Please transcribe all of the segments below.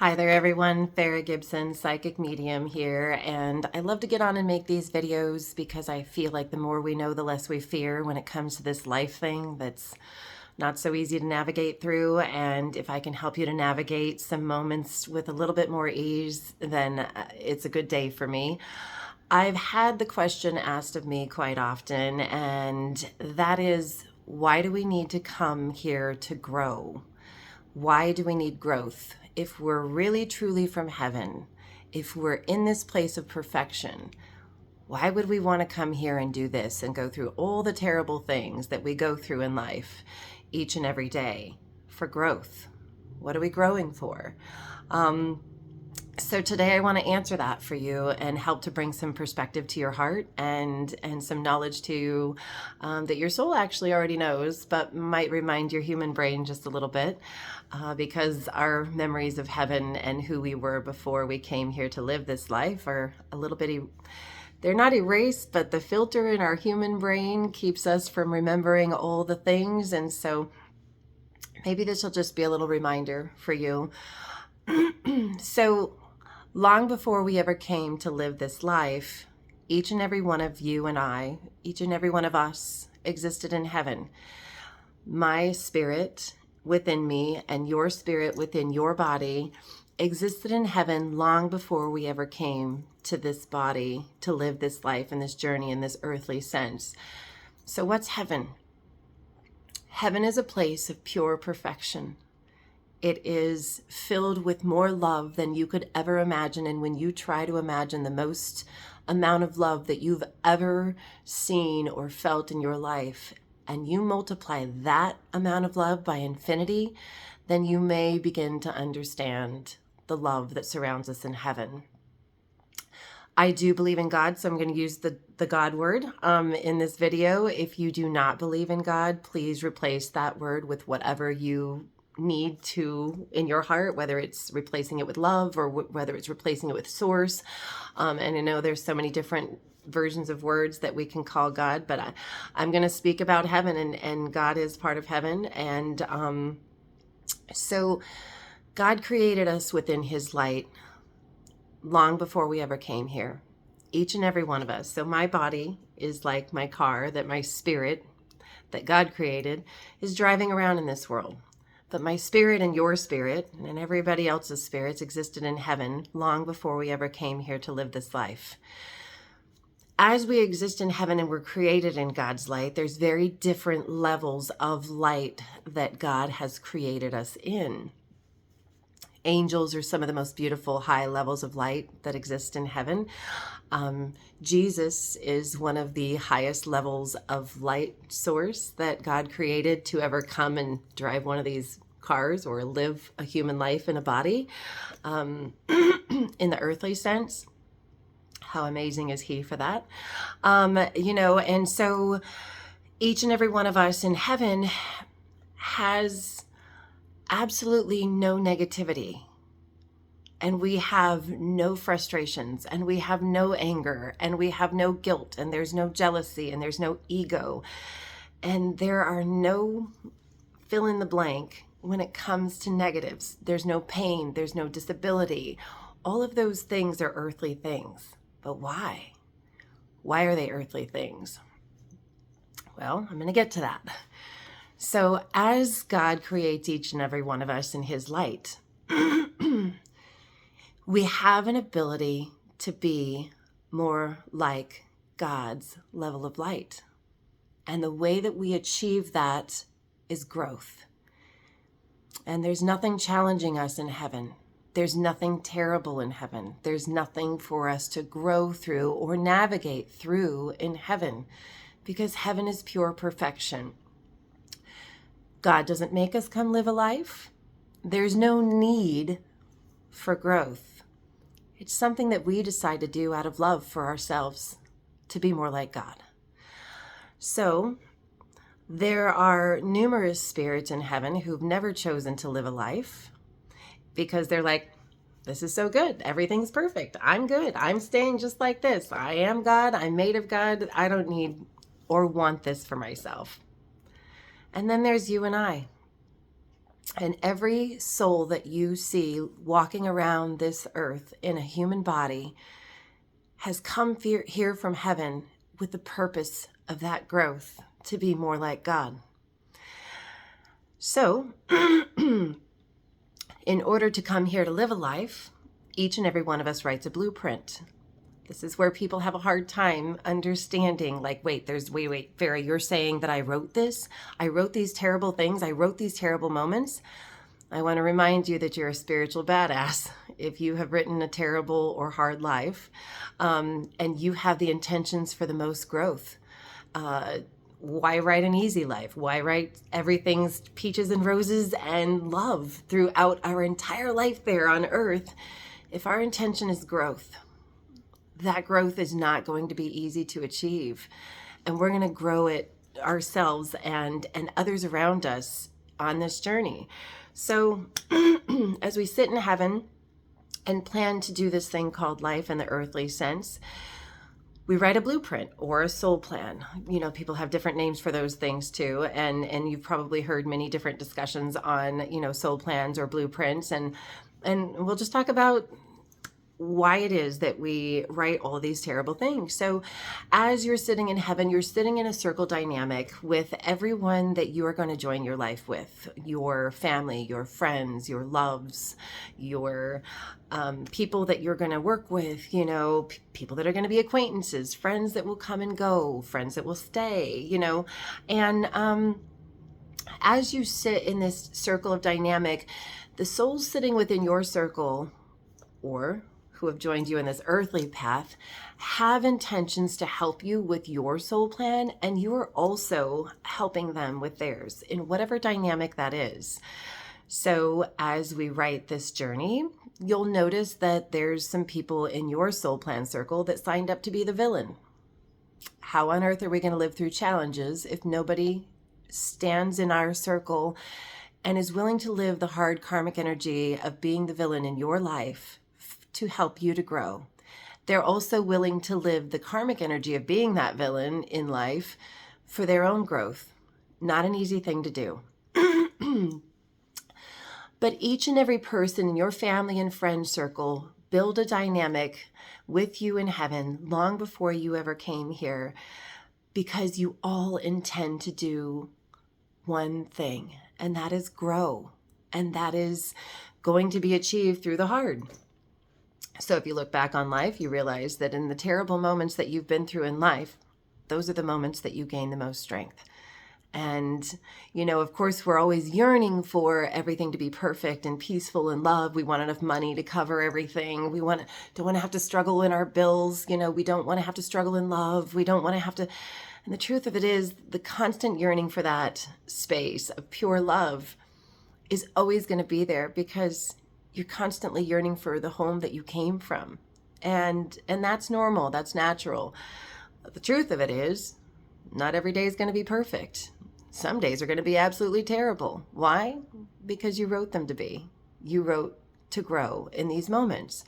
Hi there everyone, Fara Gibson, psychic medium here, and I love to get on and make these videos because I feel like the more we know, the less we fear when it comes to this life thing that's not so easy to navigate through. And if I can help you to navigate some moments with a little bit more ease, then it's a good day for me. I've had the question asked of me quite often, and that is, why do we need to come here to grow? Why do we need growth? If we're really truly from heaven, if we're in this place of perfection, why would we want to come here and do this and go through all the terrible things that we go through in life each and every day for growth? What are we growing for? So today I want to answer that for you and help to bring some perspective to your heart and some knowledge to you that your soul actually already knows, but might remind your human brain just a little bit because our memories of heaven and who we were before we came here to live this life are a little bit they're not erased, but the filter in our human brain keeps us from remembering all the things. And so maybe this will just be a little reminder for you. So long before we ever came to live this life, each and every one of you and I, each and every one of us existed in heaven. My spirit within me and your spirit within your body existed in heaven long before we ever came to this body to live this life and this journey in this earthly sense. So what's heaven? Heaven is a place of pure perfection. It is filled with more love than you could ever imagine. And when you try to imagine the most amount of love that you've ever seen or felt in your life, and you multiply that amount of love by infinity, then you may begin to understand the love that surrounds us in heaven. I do believe in God, so I'm going to use the God word in this video. If you do not believe in God, please replace that word with whatever you need to in your heart, whether it's replacing it with love or whether it's replacing it with source. And I know there's so many different versions of words that we can call God, but I'm going to speak about heaven, and God is part of heaven. And so God created us within his light long before we ever came here, each and every one of us. So my body is like my car that my spirit that God created is driving around in this world. But my spirit and your spirit and everybody else's spirits existed in heaven long before we ever came here to live this life. As we exist in heaven and we're created in God's light, there's very different levels of light that God has created us in. Angels are some of the most beautiful high levels of light that exist in heaven. Jesus is one of the highest levels of light source that God created to ever come and drive one of these cars or live a human life in a body in the earthly sense. How amazing is he for that? And so each and every one of us in heaven has absolutely no negativity, and we have no frustrations, and we have no anger, and we have no guilt, and there's no jealousy, and there's no ego, and there are no fill in the blank when it comes to negatives. There's no pain, there's no disability. All of those things are earthly things. But why? Why are they earthly things? Well, I'm going to get to that. So as God creates each and every one of us in his light, we have an ability to be more like God's level of light. And the way that we achieve that is growth. And there's nothing challenging us in heaven. There's nothing terrible in heaven. There's nothing for us to grow through or navigate through in heaven, because heaven is pure perfection. God doesn't make us come live a life. There's no need for growth. It's something that we decide to do out of love for ourselves to be more like God. So there are numerous spirits in heaven who've never chosen to live a life because they're like, this is so good. Everything's perfect. I'm good. I'm staying just like this. I am God. I'm made of God. I don't need or want this for myself. And then there's you and I. And every soul that you see walking around this earth in a human body has come here from heaven with the purpose of that growth to be more like God. So, in order to come here to live a life, each and every one of us writes a blueprint. This is where people have a hard time understanding, like, wait, Fara, you're saying that I wrote this? I wrote these terrible things? I wrote these terrible moments? I want to remind you that you're a spiritual badass if you have written a terrible or hard life, and you have the intentions for the most growth. Why write an easy life? Why write everything's peaches and roses and love throughout our entire life there on earth if our intention is growth? That growth is not going to be easy to achieve, and we're going to grow it ourselves and others around us on this journey. So as we sit in heaven and plan to do this thing called life in the earthly sense, we write a blueprint or a soul plan. You know, people have different names for those things too. And you've probably heard many different discussions on, you know, soul plans or blueprints. And we'll just talk about why it is that we write all these terrible things. So as you're sitting in heaven, you're sitting in a circle dynamic with everyone that you are going to join your life with, your family, your friends, your loves, your people that you're going to work with, you know, people that are going to be acquaintances, friends that will come and go, friends that will stay, you know. And as you sit in this circle of dynamic, the souls sitting within your circle, or who have joined you in this earthly path, have intentions to help you with your soul plan, and you are also helping them with theirs in whatever dynamic that is. So as we write this journey, you'll notice that there's some people in your soul plan circle that signed up to be the villain. How on earth are we going to live through challenges if nobody stands in our circle and is willing to live the hard karmic energy of being the villain in your life to help you to grow? They're also willing to live the karmic energy of being that villain in life for their own growth. Not an easy thing to do. But each and every person in your family and friend circle build a dynamic with you in heaven long before you ever came here, because you all intend to do one thing, and that is grow. And that is going to be achieved through the hard. So if you look back on life, you realize that in the terrible moments that you've been through in life, those are the moments that you gain the most strength. And, you know, of course, we're always yearning for everything to be perfect and peaceful and love. We want enough money to cover everything. We don't want to have to struggle in our bills. You know, we don't want to have to struggle in love. We don't want to have to. And the truth of it is, the constant yearning for that space of pure love is always going to be there, because you're constantly yearning for the home that you came from. And that's normal. That's natural. But the truth of it is, not every day is going to be perfect. Some days are going to be absolutely terrible. Why? Because you wrote them to be. You wrote to grow in these moments.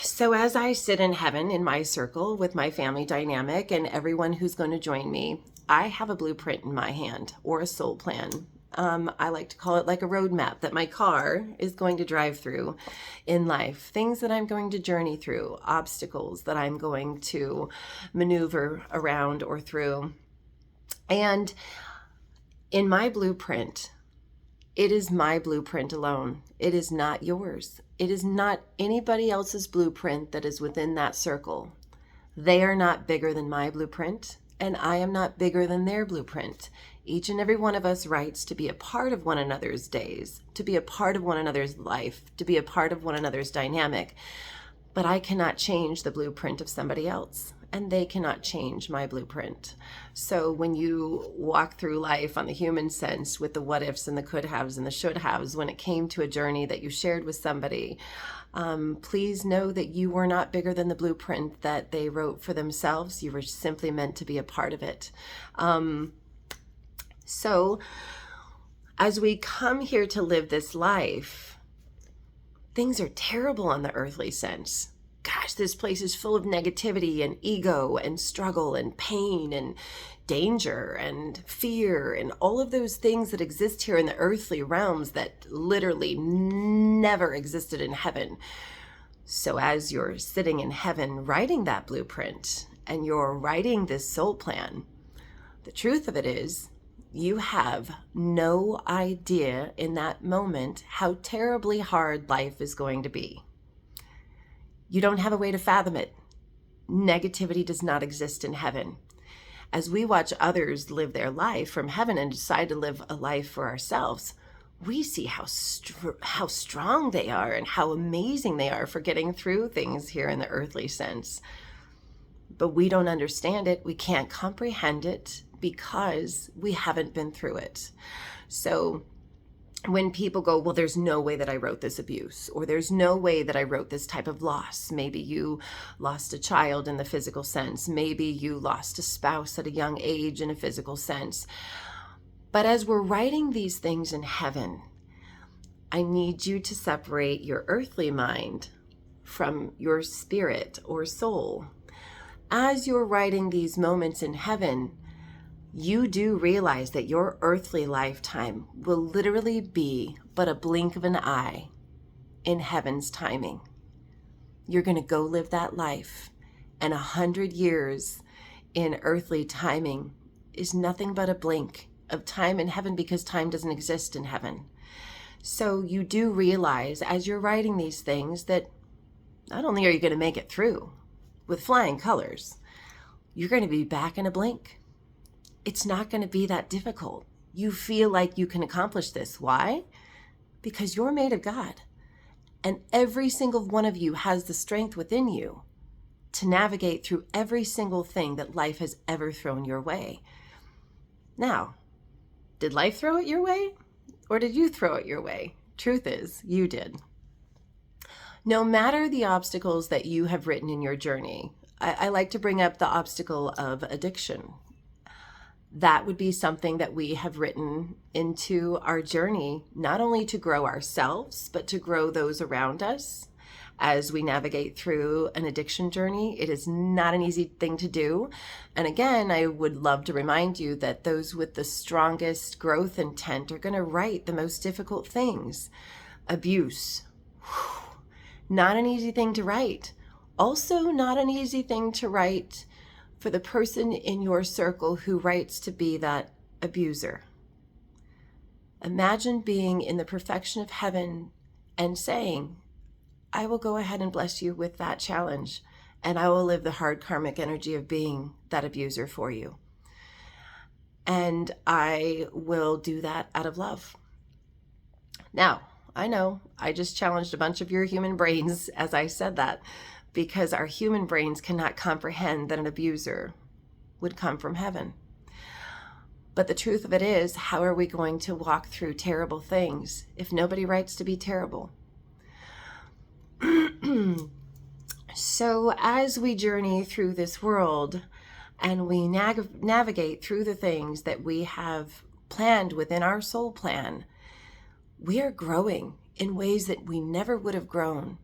So as I sit in heaven in my circle with my family dynamic and everyone who's going to join me, I have a blueprint in my hand, or a soul plan. I like to call it like a roadmap that my car is going to drive through in life. Things that I'm going to journey through, obstacles that I'm going to maneuver around or through. And in my blueprint, it is my blueprint alone. It is not yours. It is not anybody else's blueprint that is within that circle. They are not bigger than my blueprint, and I am not bigger than their blueprint. Each and every one of us writes to be a part of one another's days, to be a part of one another's life, to be a part of one another's dynamic. But I cannot change the blueprint of somebody else, and they cannot change my blueprint. So when you walk through life on the human sense with the what ifs and the could haves and the should haves, when it came to a journey that you shared with somebody, please know that you were not bigger than the blueprint that they wrote for themselves. You were simply meant to be a part of it. So as we come here to live this life, things are terrible on the earthly sense. gosh, this place is full of negativity and ego and struggle and pain and danger and fear and all of those things that exist here in the earthly realms that literally never existed in heaven. So as you're sitting in heaven writing that blueprint and you're writing this soul plan, the truth of it is you have no idea in that moment how terribly hard life is going to be. You don't have a way to fathom it. Negativity does not exist in heaven. As we watch others live their life from heaven and decide to live a life for ourselves, we see how strong they are and how amazing they are for getting through things here in the earthly sense. But we don't understand it. We can't comprehend it because we haven't been through it. So when people go, well, there's no way that I wrote this abuse, or there's no way that I wrote this type of loss. Maybe you lost a child in the physical sense. Maybe you lost a spouse at a young age in a physical sense. But as we're writing these things in heaven, I need you to separate your earthly mind from your spirit or soul. As you're writing these moments in heaven, you do realize that your earthly lifetime will literally be but a blink of an eye in heaven's timing. You're going to go live that life, and 100 years in earthly timing is nothing but a blink of time in heaven, because time doesn't exist in heaven. So you do realize as you're writing these things that not only are you going to make it through with flying colors, you're going to be back in a blink. It's not going to be that difficult. You feel like you can accomplish this. Why? Because you're made of God. And every single one of you has the strength within you to navigate through every single thing that life has ever thrown your way. Now, did life throw it your way? Or did you throw it your way? Truth is, you did. No matter the obstacles that you have written in your journey, I like to bring up the obstacle of addiction. That would be something that we have written into our journey, not only to grow ourselves, but to grow those around us as we navigate through an addiction journey. It is not an easy thing to do. And again, I would love to remind you that those with the strongest growth intent are going to write the most difficult things. Abuse, not an easy thing to write. Also, not an easy thing to write for the person in your circle who writes to be that abuser. Imagine being in the perfection of heaven and saying, I will go ahead and bless you with that challenge, and I will live the hard karmic energy of being that abuser for you. And I will do that out of love. Now, I know I just challenged a bunch of your human brains as I said that, because our human brains cannot comprehend that an abuser would come from heaven. But the truth of it is, how are we going to walk through terrible things if nobody writes to be terrible? So as we journey through this world and we navigate through the things that we have planned within our soul plan, we are growing in ways that we never would have grown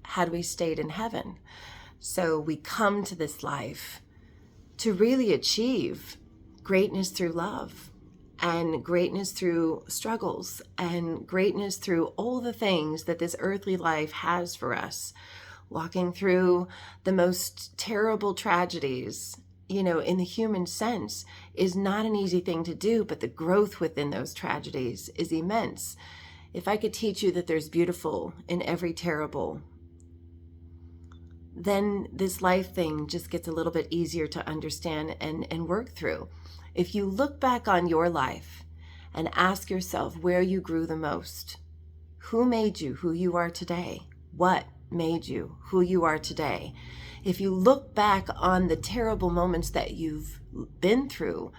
had we stayed in heaven. So we come to this life to really achieve greatness through love, and greatness through struggles, and greatness through all the things that this earthly life has for us. Walking through the most terrible tragedies, in the human sense, is not an easy thing to do, but the growth within those tragedies is immense. If I could teach you that there's beautiful in every terrible, then this life thing just gets a little bit easier to understand and work through. If you look back on your life and ask yourself where you grew the most, who made you who you are today? What made you who you are today? If you look back on the terrible moments that you've been through,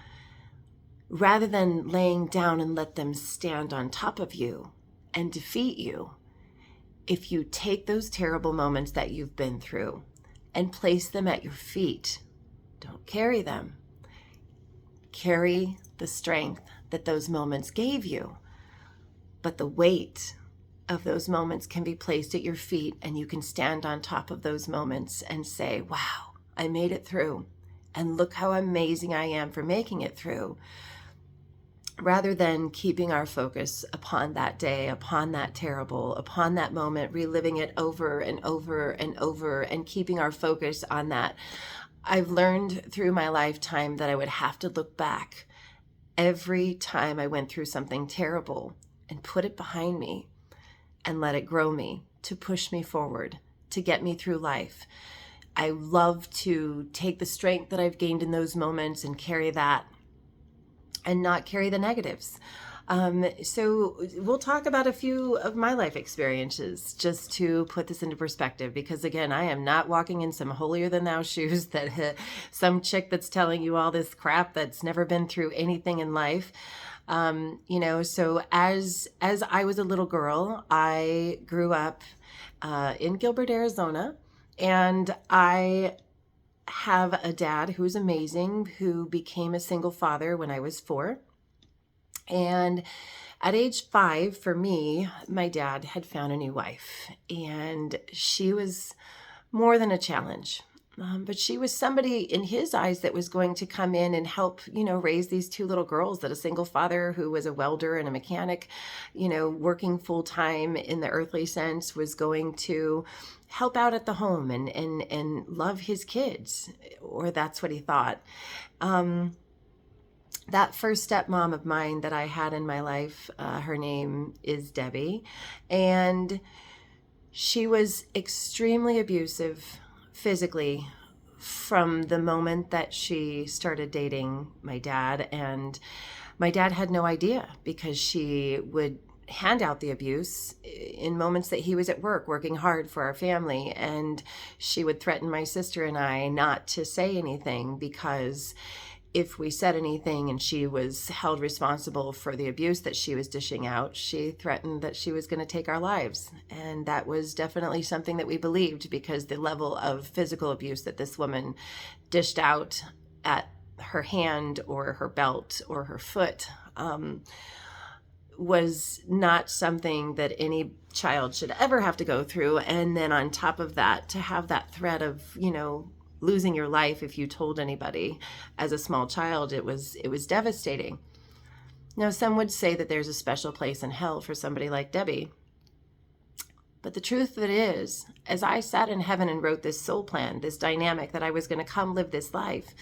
rather than laying down and let them stand on top of you and defeat you, if you take those terrible moments that you've been through and place them at your feet, don't carry them. Carry the strength that those moments gave you. But the weight of those moments can be placed at your feet, and you can stand on top of those moments and say, wow, I made it through. And look how amazing I am for making it through. Rather than keeping our focus upon that day, upon that terrible, upon that moment, reliving it over and over and over, and keeping our focus on that. I've learned through my lifetime that I would have to look back every time I went through something terrible and put it behind me and let it grow me, to push me forward, to get me through life. I love to take the strength that I've gained in those moments and carry that, and not carry the negatives. So we'll talk about a few of my life experiences just to put this into perspective, because again, I am not walking in some holier than thou shoes that some chick that's telling you all this crap that's never been through anything in life. So as I was a little girl, I grew up in Gilbert, Arizona, and I have a dad who's amazing, who became a single father when I was 4. And at age 5, for me, my dad had found a new wife, and she was more than a challenge. But she was somebody in his eyes that was going to come in and help, raise these 2 little girls that a single father who was a welder and a mechanic, working full time in the earthly sense, was going to help out at the home and love his kids, or that's what he thought. That first stepmom of mine that I had in my life, her name is Debbie, and she was extremely abusive physically from the moment that she started dating my dad. And my dad had no idea, because she would hand out the abuse in moments that he was at work working hard for our family, and she would threaten my sister and I not to say anything, because if we said anything and she was held responsible for the abuse that she was dishing out, she threatened that she was going to take our lives. And that was definitely something that we believed, because the level of physical abuse that this woman dished out at her hand or her belt or her foot was not something that any child should ever have to go through. And then on top of that, to have that threat of, losing your life if you told anybody as a small child, it was devastating. Now, some would say that there's a special place in hell for somebody like Debbie. But the truth of it is, as I sat in heaven and wrote this soul plan, this dynamic that I was going to come live this life,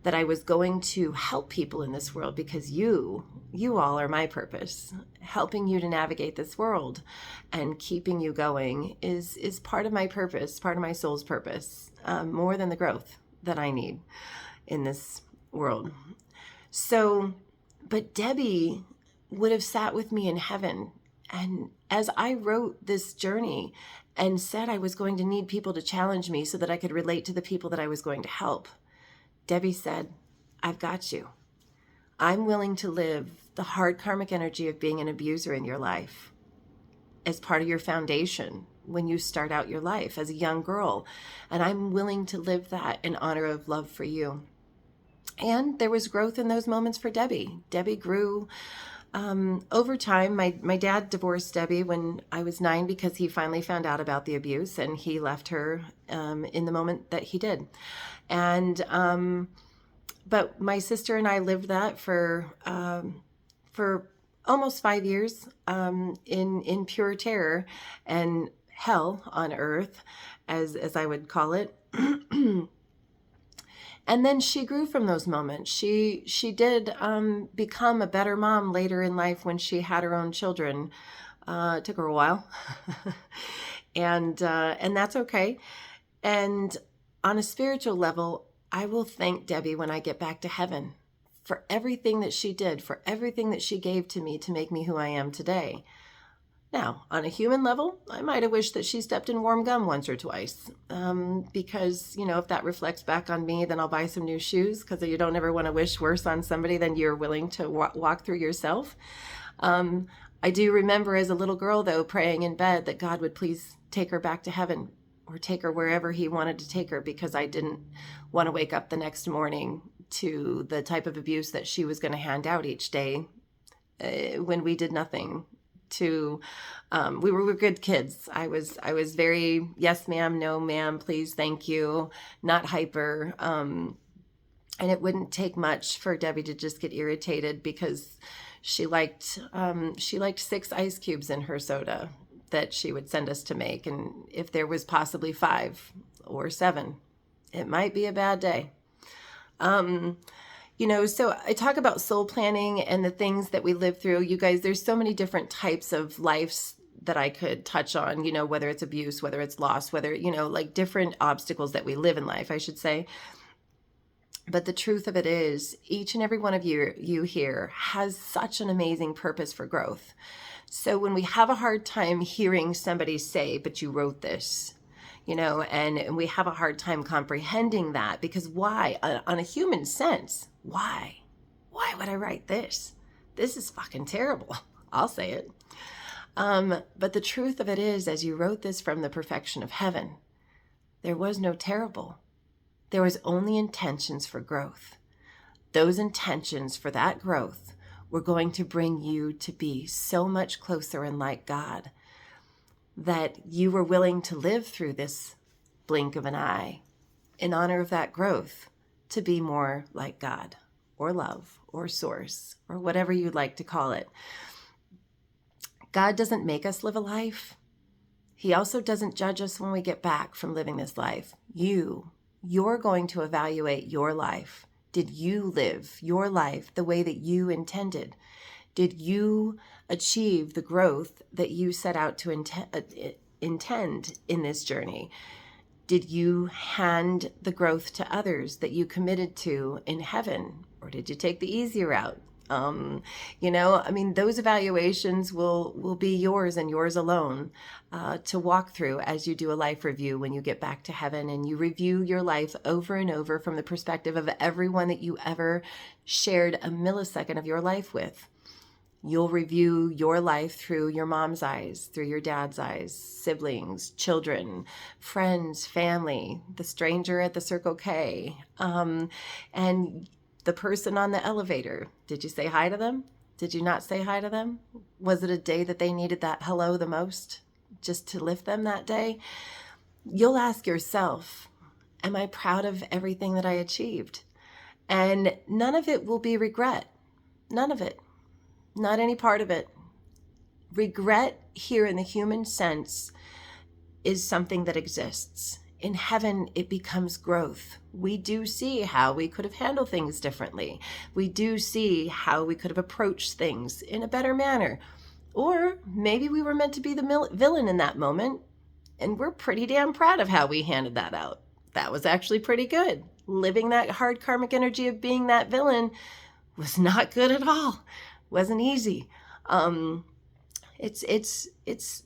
that I was going to help people in this world, because you all are my purpose. Helping you to navigate this world and keeping you going is part of my purpose, part of my soul's purpose, more than the growth that I need in this world. So, but Debbie would have sat with me in heaven. And as I wrote this journey and said I was going to need people to challenge me so that I could relate to the people that I was going to help, Debbie said, I've got you. I'm willing to live the hard karmic energy of being an abuser in your life as part of your foundation when you start out your life as a young girl. And I'm willing to live that in honor of love for you. And there was growth in those moments for Debbie. Debbie grew over time. My dad divorced Debbie when I was 9, because he finally found out about the abuse, and he left her in the moment that he did. And but my sister and I lived that for almost 5 years in pure terror and hell on earth, as I would call it. And then she grew from those moments. She did become a better mom later in life when she had her own children. It took her a while, and that's okay. And on a spiritual level, I will thank Debbie when I get back to heaven for everything that she did, for everything that she gave to me to make me who I am today. Now, on a human level, I might have wished that she stepped in warm gum once or twice, because, if that reflects back on me, then I'll buy some new shoes, because you don't ever want to wish worse on somebody than you're willing to walk through yourself. I do remember as a little girl, though, praying in bed that God would please take her back to heaven, or take her wherever he wanted to take her, because I didn't want to wake up the next morning to the type of abuse that she was going to hand out each day when we did nothing to, we were good kids. I was very, yes, ma'am, no, ma'am, please, thank you, not hyper. And it wouldn't take much for Debbie to just get irritated because she liked 6 ice cubes in her soda that she would send us to make. And if there was possibly 5 or 7, it might be a bad day. So I talk about soul planning and the things that we live through. You guys, there's so many different types of lives that I could touch on, whether it's abuse, whether it's loss, whether, like different obstacles that we live in life, I should say. But the truth of it is, each and every one of you here has such an amazing purpose for growth. So when we have a hard time hearing somebody say, but you wrote this, and we have a hard time comprehending that, because why? On a human sense, why? Why would I write this? This is fucking terrible. I'll say it. But the truth of it is, as you wrote this from the perfection of heaven, there was no terrible. There was only intentions for growth. Those intentions for that growth were going to bring you to be so much closer and like God that you were willing to live through this blink of an eye in honor of that growth to be more like God or love or source or whatever you'd like to call it. God doesn't make us live a life. He also doesn't judge us when we get back from living this life. You're going to evaluate your life. Did you live your life the way that you intended? Did you achieve the growth that you set out to intend in this journey? Did you hand the growth to others that you committed to in heaven? Or did you take the easy route? Those evaluations will be yours and yours alone to walk through as you do a life review when you get back to heaven and you review your life over and over from the perspective of everyone that you ever shared a millisecond of your life with. You'll review your life through your mom's eyes, through your dad's eyes, siblings, children, friends, family, the stranger at the Circle K, and the person on the elevator. Did you say hi to them? Did you not say hi to them? Was it a day that they needed that hello the most, just to lift them that day? You'll ask yourself, am I proud of everything that I achieved? And none of it will be regret. None of it. Not any part of it. Regret here in the human sense is something that exists. In heaven, it becomes growth. We do see how we could have handled things differently. We do see how we could have approached things in a better manner. Or maybe we were meant to be the villain in that moment, and we're pretty damn proud of how we handed that out. That was actually pretty good. Living that hard karmic energy of being that villain was not good at all. Wasn't easy. It's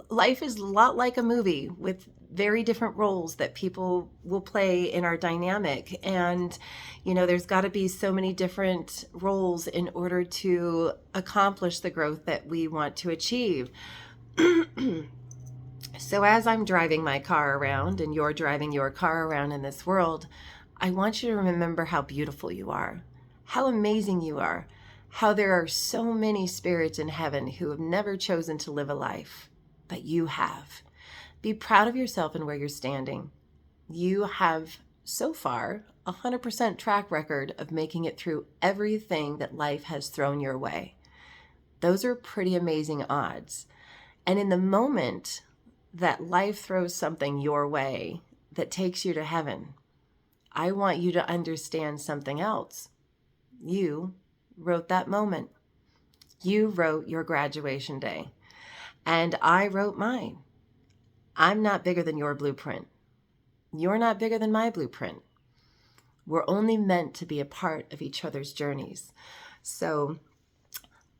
life is a lot like a movie with very different roles that people will play in our dynamic. And, there's got to be so many different roles in order to accomplish the growth that we want to achieve. So as I'm driving my car around and you're driving your car around in this world, I want you to remember how beautiful you are, how amazing you are, how there are so many spirits in heaven who have never chosen to live a life, but you have. Be proud of yourself and where you're standing. You have so far 100% track record of making it through everything that life has thrown your way. Those are pretty amazing odds. And in the moment that life throws something your way that takes you to heaven, I want you to understand something else. You wrote that moment. You wrote your graduation day. And I wrote mine. I'm not bigger than your blueprint. You're not bigger than my blueprint. We're only meant to be a part of each other's journeys. So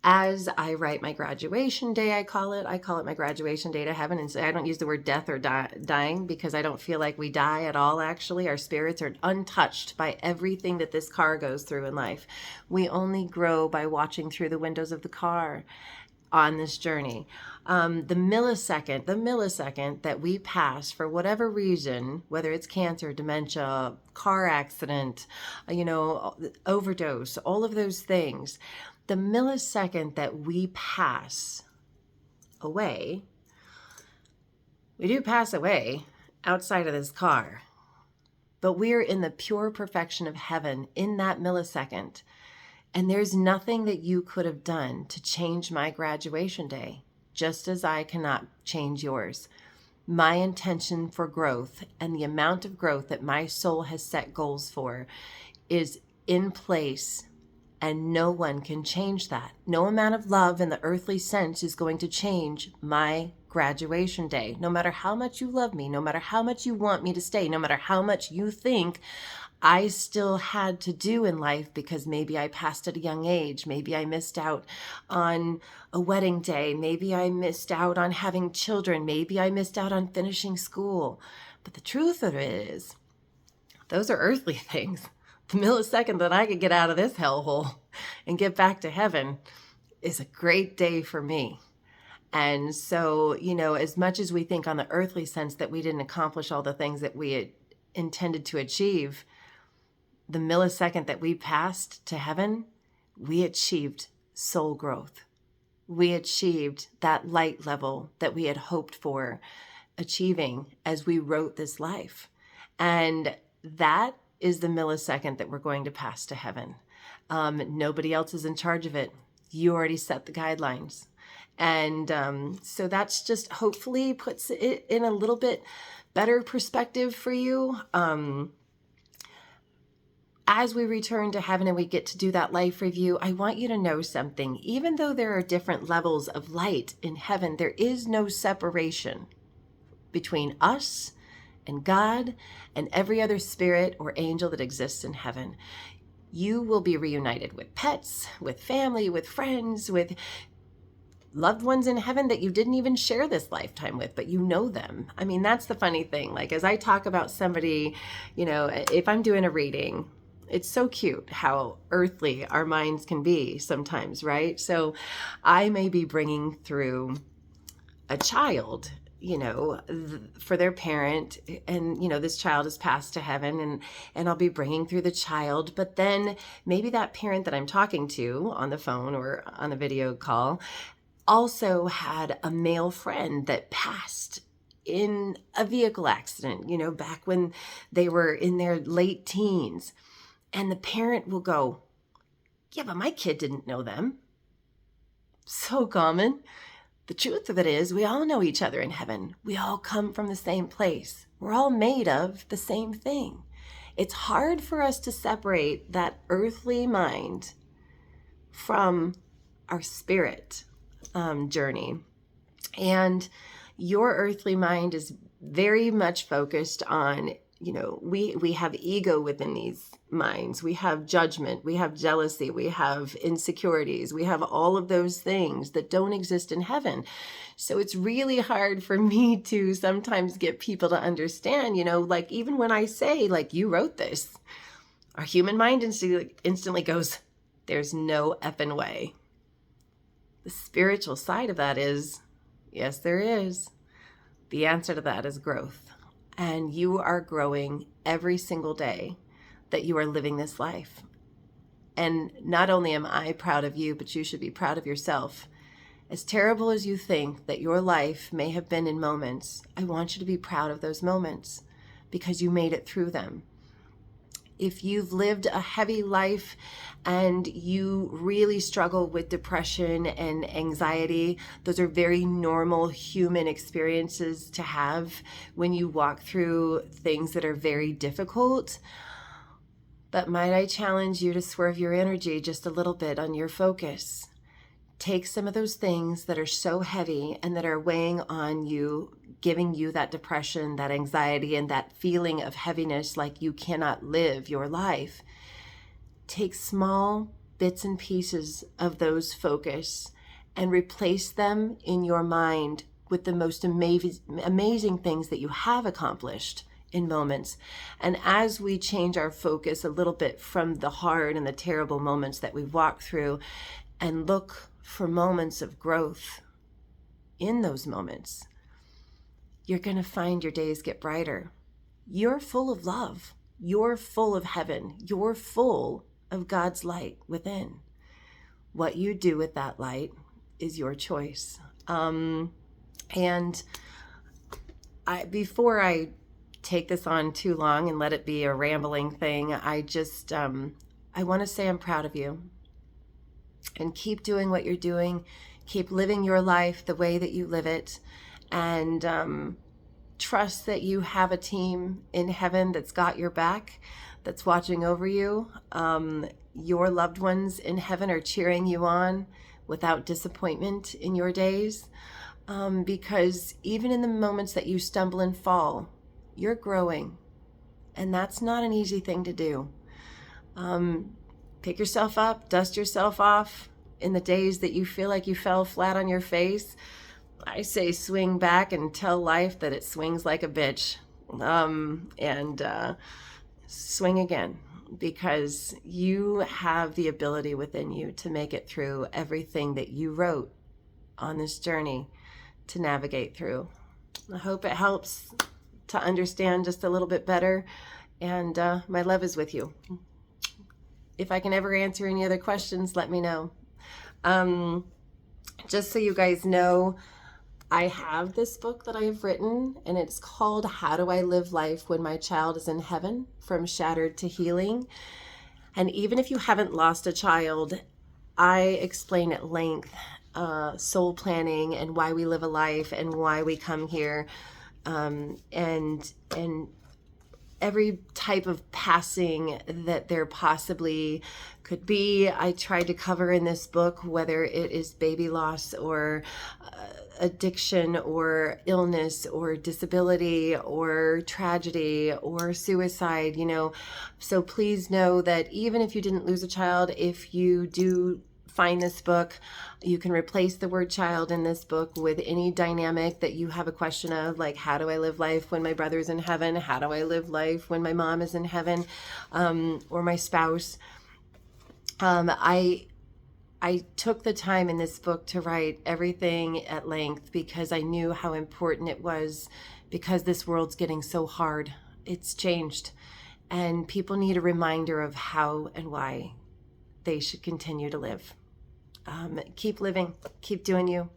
as I write my graduation day, I call it my graduation day to heaven. And so I don't use the word death or dying because I don't feel like we die at all, actually. Our spirits are untouched by everything that this car goes through in life. We only grow by watching through the windows of the car on this journey. The millisecond that we pass for whatever reason, whether it's cancer, dementia, car accident, overdose, all of those things, the millisecond that we pass away, we do pass away outside of this car, but we're in the pure perfection of heaven in that millisecond. And there's nothing that you could have done to change my graduation day, just as I cannot change yours. My intention for growth and the amount of growth that my soul has set goals for is in place, and no one can change that. No amount of love in the earthly sense is going to change my graduation day. No matter how much you love me, no matter how much you want me to stay, no matter how much you think I still had to do in life because maybe I passed at a young age, maybe I missed out on a wedding day, maybe I missed out on having children, maybe I missed out on finishing school. But the truth of it is, those are earthly things. The millisecond that I could get out of this hellhole and get back to heaven is a great day for me. And so, as much as we think on the earthly sense that we didn't accomplish all the things that we had intended to achieve, the millisecond that we passed to heaven, we achieved soul growth. We achieved that light level that we had hoped for achieving as we wrote this life. And that is the millisecond that we're going to pass to heaven. Nobody else is in charge of it. You already set the guidelines. And so that's just hopefully puts it in a little bit better perspective for you. As we return to heaven and we get to do that life review, I want you to know something. Even though there are different levels of light in heaven, there is no separation between us and God and every other spirit or angel that exists in heaven. You will be reunited with pets, with family, with friends, with loved ones in heaven that you didn't even share this lifetime with, but you know them. I mean, that's the funny thing. Like, as I talk about somebody, if I'm doing a reading, it's so cute how earthly our minds can be sometimes, right? So I may be bringing through a child, for their parent, and this child has passed to heaven, and I'll be bringing through the child. But then maybe that parent that I'm talking to on the phone or on the video call also had a male friend that passed in a vehicle accident, back when they were in their late teens. And the parent will go, yeah, but my kid didn't know them. So common. The truth of it is, we all know each other in heaven. We all come from the same place. We're all made of the same thing. It's hard for us to separate that earthly mind from our spirit journey. And your earthly mind is very much focused on, we have ego within these minds. We have judgment, we have jealousy, we have insecurities, we have all of those things that don't exist in heaven. So it's really hard for me to sometimes get people to understand, like even when I say, like, you wrote this, our human mind instantly goes, there's no effing way. The spiritual side of that is, yes, there is. The answer to that is growth. And you are growing every single day that you are living this life. And not only am I proud of you, but you should be proud of yourself. As terrible as you think that your life may have been in moments, I want you to be proud of those moments because you made it through them. If you've lived a heavy life and you really struggle with depression and anxiety, those are very normal human experiences to have when you walk through things that are very difficult. But might I challenge you to swerve your energy just a little bit on your focus? Take some of those things that are so heavy and that are weighing on you, giving you that depression, that anxiety, and that feeling of heaviness like you cannot live your life. Take small bits and pieces of those focus and replace them in your mind with the most amazing things that you have accomplished in moments. And as we change our focus a little bit from the hard and the terrible moments that we walk through and look for moments of growth in those moments, you're going to find your days get brighter. You're full of love. You're full of heaven. You're full of God's light within. What you do with that light is your choice. And before I take this on too long and let it be a rambling thing, I want to say I'm proud of you. And keep doing what you're doing. Keep living your life the way that you live it. And trust that you have a team in heaven that's got your back, that's watching over you. Your loved ones in heaven are cheering you on without disappointment in your days. Because even in the moments that you stumble and fall, you're growing. And that's not an easy thing to do. Pick yourself up, dust yourself off. In the days that you feel like you fell flat on your face, I say swing back and tell life that it swings like a bitch. And swing again, because you have the ability within you to make it through everything that you wrote on this journey to navigate through. I hope it helps to understand just a little bit better, and my love is with you. If I can ever answer any other questions, let me know. Just so you guys know, I have this book that I have written, and it's called How Do I Live Life When My Child is in Heaven? From Shattered to Healing. And even if you haven't lost a child, I explain at length soul planning and why we live a life and why we come here, and every type of passing that there possibly could be. I tried to cover in this book, whether it is baby loss or addiction or illness or disability or tragedy or suicide, So please know that even if you didn't lose a child, if you do find this book, you can replace the word child in this book with any dynamic that you have a question of, like, how do I live life when my brother's in heaven? How do I live life when my mom is in heaven? Or my spouse. I took the time in this book to write everything at length because I knew how important it was, because this world's getting so hard. It's changed. And people need a reminder of how and why they should continue to live. Keep living, keep doing you.